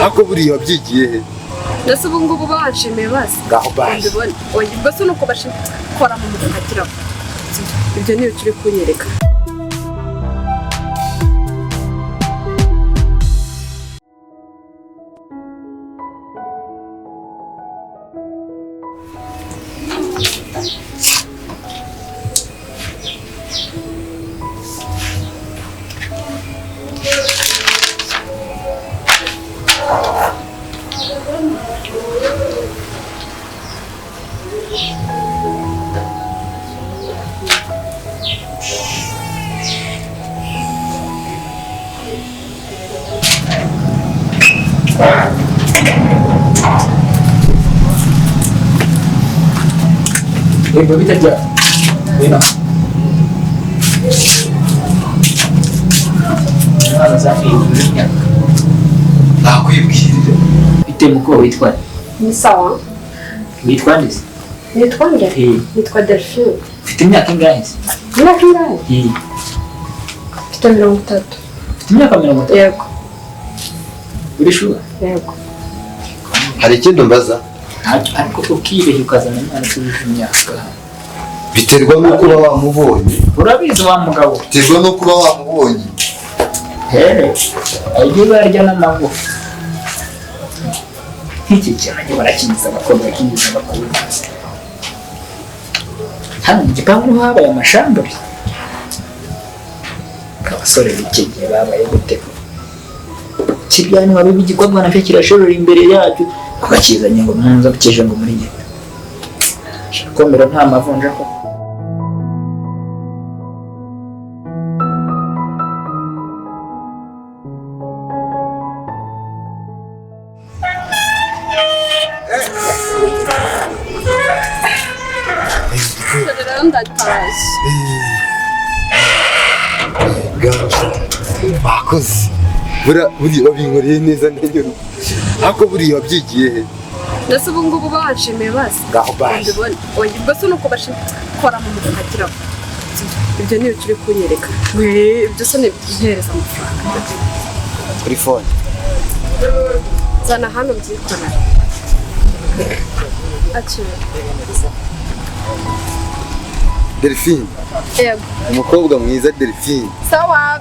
ako buriya wabyigiye he? Ndetse ubu ngubu banshimiye basi. Ngaho basi. Oya ubwo se nuko bashikora mu mukatira. Ibyo niyo turi kunyereka. Ibu bisa aja. Ini. Halo Safi, ya. Nakwibwirira. Ite muko witwa? Ni sawa. Witwa nde? Nitwa nge? Nitwa Delphine. Ufite imyaka ingahe? Imyaka ingahe? Mfite 30. Ufite imyaka 30? Yego. Uri sure? Yego. Hari ikintu mbaza? Ariko ukibeshya ukazana imana tuje imyaka. Biterwa no kuba wamubonye. Urabizi wa mugabo. Biterwa no kuba wamubonye. Agiye barya n'amagufa. Iki cyane barakinza abakobwa kinza abakuru. Hano mu gipangu habaye amashambure. Kabasore bikeye babaye guteka. Kibyani wari bigikorwa na cyo kirashorora imbere yacu. Kubakizanye ngo munza bukeje ngo muri gito. Komera nta mavunja ko. Bakoze. Buriya babinkoreye neza ndanyura. Ako buriya wabyigiye he? Ndetse ubu ngubu banshimiye basi. Ngaho basi. Oya ubwo se nuko bashikora mu mukatira. Ibyo niyo turi kunyereka. Ibyo se nibyihereza amafaranga. Kuri phone. Zana hano byikora. Akira. Delphine. Yego. Umukobwa mwiza Delphine. Sawa.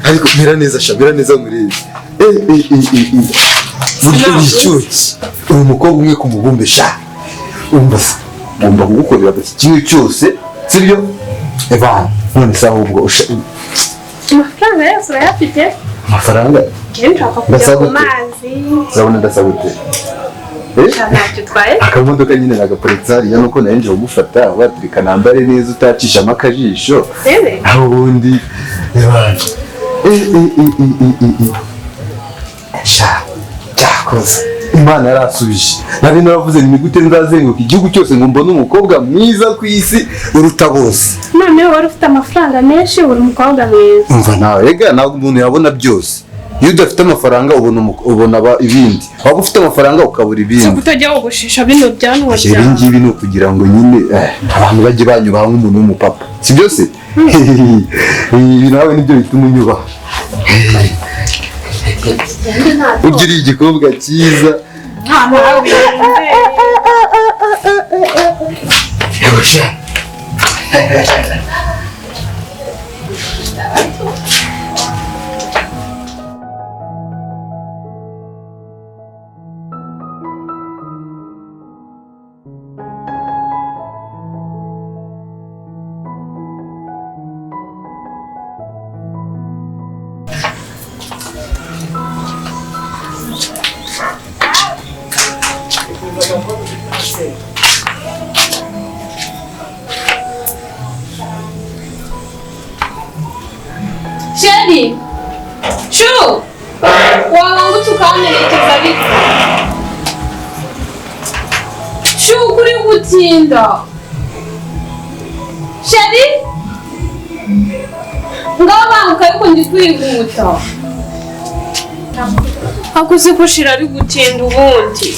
Ariko mera neza shabira neza murezi. Buryo bicuki. Uyu mukobwa umwe kumubumbe sha. Umbase. Ngomba kugukorera bati kimwe cyose, sibyo? Eva, none saho ubwo Amafaranga yose urayafite? Amafaranga? Nshaka kujya ku mazi. Urabona ndasabute. Ntacyo twaye? Akamodoka nyine nagapolitsariya nuko nayenje gufata watrika nambare neza utacisha amakajisho. Aho ubundi Eva. Sha. Cyakoze. Imana yarasubije. Nari naravuze ni gute nzazenguka igihugu cyose ngo mbone umukobwa mwiza ku isi uruta bose. None wari ufite amafaranga menshi uri umukobwa mwiza. Umva nawe ega ntabwo umuntu yabona byose. Iyo udafite amafaranga ubona ibindi. Waba ufite amafaranga ukabura ibindi. Cyo kutajya wogoshisha bino byanwa bya. Ibi ngibi ni ukugira ngo nyine abantu bajye banyubaha nk'umuntu w'umupapa. Si byose? Ibi nawe nibyo bituma unyubaha. Ugiriye igikobwa cyiza. Yabasha. yuko uri gutinda sheri ngaho banguka ariko ndi kwihuta ako se ko shira ari gutinda ubundi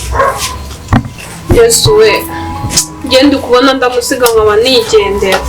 Yesu we genda ukubona ndamusiga nkaba nigendera